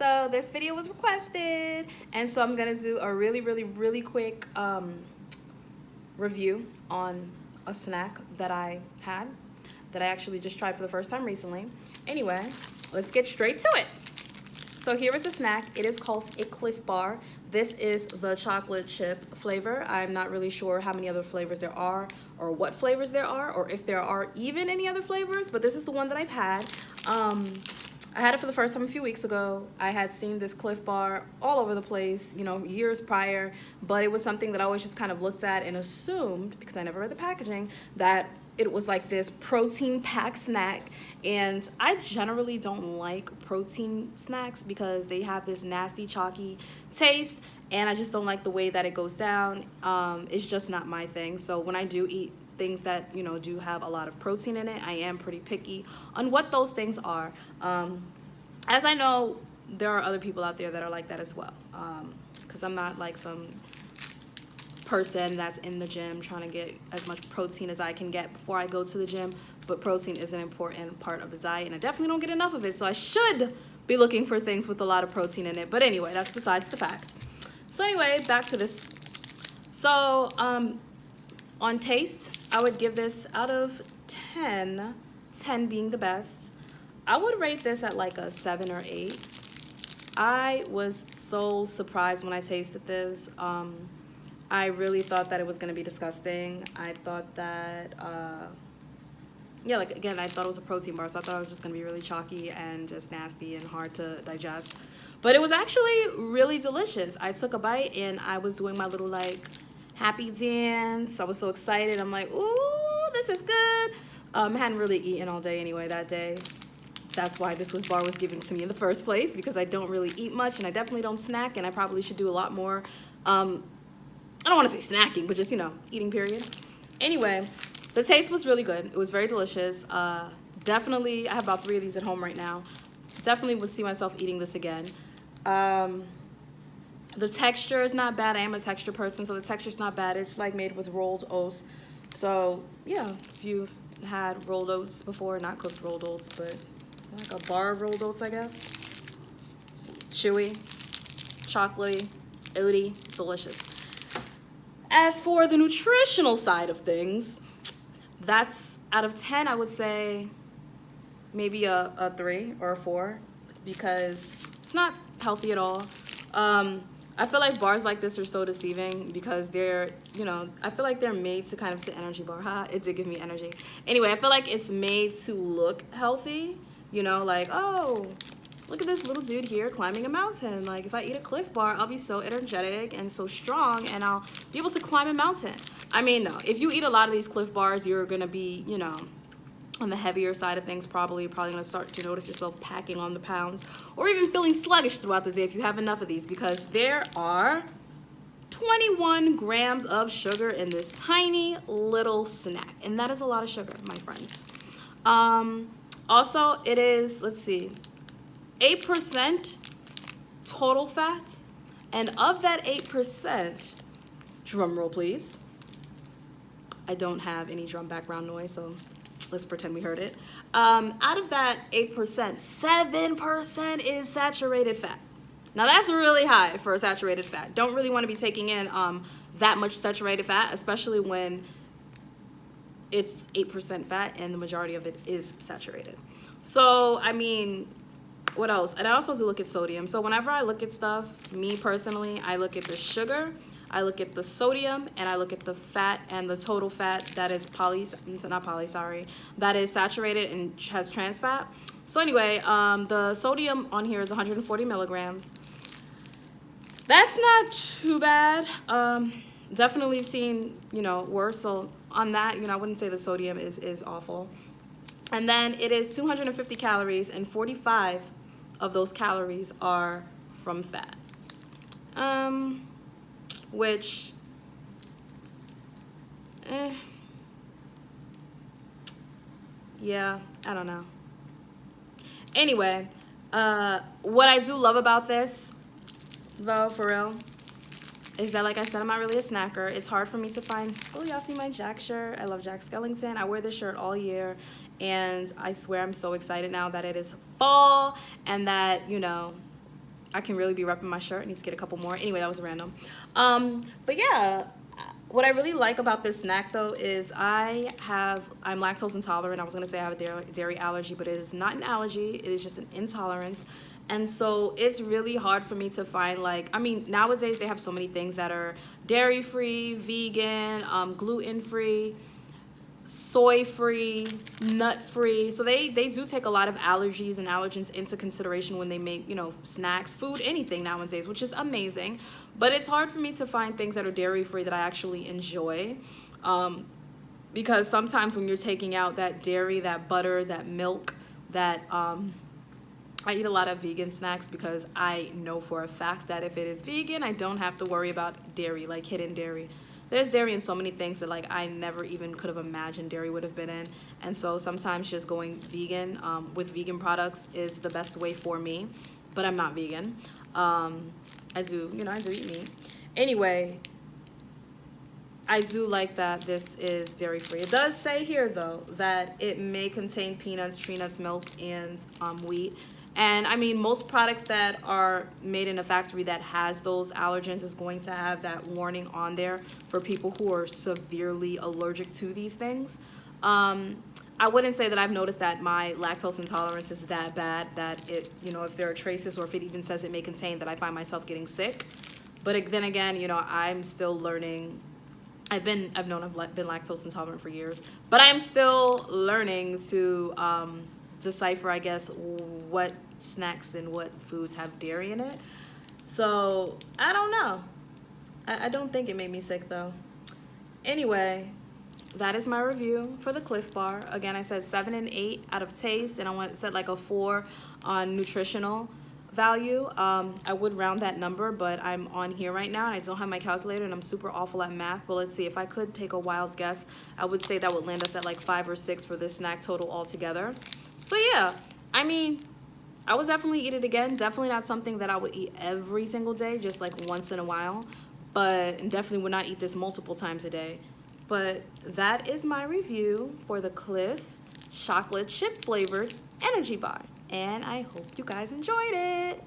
So this video was requested, and so I'm gonna do a really quick review on a snack that I had that I actually just tried for the first time recently. Anyway, let's get straight to it. So here is the snack. It is called a Cliff Bar. This is the chocolate chip flavor. I'm not really sure how many other flavors there are or what flavors there are or if there are even any other flavors, but this is the one that I've had. I had it for the first time a few weeks ago. I had seen this Cliff Bar all over the place, you know, years prior, but it was something that I always just kind of looked at and assumed, because I never read the packaging, that it was like this protein packed snack. And I generally don't like protein snacks because they have this nasty chalky taste, and I just don't like the way that it goes down. It's just not my thing. So when I do eat things that, you know, do have a lot of protein in it, I am pretty picky on what those things are. As I know, there are other people out there that are like that as well, because I'm not like some person that's in the gym trying to get as much protein as I can get before I go to the gym, but protein is an important part of the diet, and I definitely don't get enough of it, so I should be looking for things with a lot of protein in it. But anyway, that's besides the fact. So anyway, back to this. So on taste, I would give this out of 10, 10 being the best. I would rate this at like a 7 or 8. I was so surprised when I tasted this. I really thought that it was going to be disgusting. I thought that, yeah, like, again, I thought it was a protein bar, so I thought it was just going to be really chalky and just nasty and hard to digest. But it was actually really delicious. I took a bite, and I was doing my little, like, happy dance. I was so excited. I'm like, ooh, this is good. I hadn't really eaten all day anyway that day. That's why this bar was given to me in the first place, because I don't really eat much, and I definitely don't snack, and I probably should do a lot more. I don't want to say snacking, but just, you know, eating period. Anyway, the taste was really good. It was very delicious. Definitely, I have about 3 of these at home right now. Definitely would see myself eating this again. The texture is not bad. I am a texture person, so the texture's not bad. It's like made with rolled oats. So yeah, if you've had rolled oats before, not cooked rolled oats, but like a bar of rolled oats, I guess. It's chewy, chocolatey, oaty, delicious. As for the nutritional side of things, that's out of 10, I would say maybe a 3 or a 4, because it's not healthy at all. I feel like bars like this are so deceiving because they're, you know, I feel like they're made to kind of, it's an energy bar. Ha, it did give me energy. Anyway, I feel like it's made to look healthy, you know, like, oh, look at this little dude here climbing a mountain. Like, if I eat a Cliff Bar, I'll be so energetic and so strong, and I'll be able to climb a mountain. I mean, no, if you eat a lot of these Cliff Bars, you're gonna be, you know, on the heavier side of things, probably gonna start to notice yourself packing on the pounds, or even feeling sluggish throughout the day if you have enough of these, because there are 21 grams of sugar in this tiny little snack, and that is a lot of sugar, my friends. Also, it is, let's see, 8% total fat, and of that 8%, drum roll please, I don't have any drum background noise, so let's pretend we heard it. Out of that 8%, 7% is saturated fat. Now that's really high for a saturated fat. Don't really want to be taking in that much saturated fat, especially when it's 8% fat and the majority of it is saturated. So, I mean, what else? And I also do look at sodium. So whenever I look at stuff, me personally, I look at the sugar, I look at the sodium, and I look at the fat and the total fat that is that is saturated and has trans fat. So anyway, the sodium on here is 140 milligrams. That's not too bad. Definitely seen, you know, worse. So on that, you know, I wouldn't say the sodium is awful. And then it is 250 calories, and 45 of those calories are from fat. Which, yeah, I don't know. Anyway, what I do love about this, though, for real, is that, like I said, I'm not really a snacker. It's hard for me to find, oh, y'all see my Jack shirt? I love Jack Skellington. I wear this shirt all year, and I swear I'm so excited now that it is fall and that, you know, I can really be repping my shirt. I need to get a couple more. Anyway, that was random. But yeah, what I really like about this snack though is I'm lactose intolerant. I was gonna say I have a dairy allergy, but it is not an allergy. It is just an intolerance. And so it's really hard for me to find, like, I mean, nowadays they have so many things that are dairy free, vegan, gluten free, soy free, nut free. So they do take a lot of allergies and allergens into consideration when they make, you know, snacks, food, anything nowadays, which is amazing. But it's hard for me to find things that are dairy free that I actually enjoy. Because sometimes when you're taking out that dairy, that butter, that milk, that I eat a lot of vegan snacks because I know for a fact that if it is vegan, I don't have to worry about dairy, like hidden dairy. There's dairy in so many things that like I never even could have imagined dairy would have been in. And so sometimes just going vegan with vegan products is the best way for me. But I'm not vegan. I do eat meat. Anyway, I do like that this is dairy free. It does say here though that it may contain peanuts, tree nuts, milk, and wheat. And I mean, most products that are made in a factory that has those allergens is going to have that warning on there for people who are severely allergic to these things. I wouldn't say that I've noticed that my lactose intolerance is that bad that it, you know, if there are traces or if it even says it may contain, that I find myself getting sick. But then again, you know, I'm still learning. I've been lactose intolerant for years, but I'm still learning to decipher, I guess, what snacks and what foods have dairy in it. So I don't know. I don't think it made me sick though. Anyway, that is my review for the Cliff Bar. Again, I said 7 and 8 out of taste, and I said like a 4 on nutritional value. I would round that number, but I'm on here right now and I don't have my calculator and I'm super awful at math. But let's see, if I could take a wild guess, I would say that would land us at like 5 or 6 for this snack total altogether. So yeah, I mean, I would definitely eat it again. Definitely not something that I would eat every single day, just like once in a while. But definitely would not eat this multiple times a day. But that is my review for the Cliff chocolate chip flavored energy bar. And I hope you guys enjoyed it.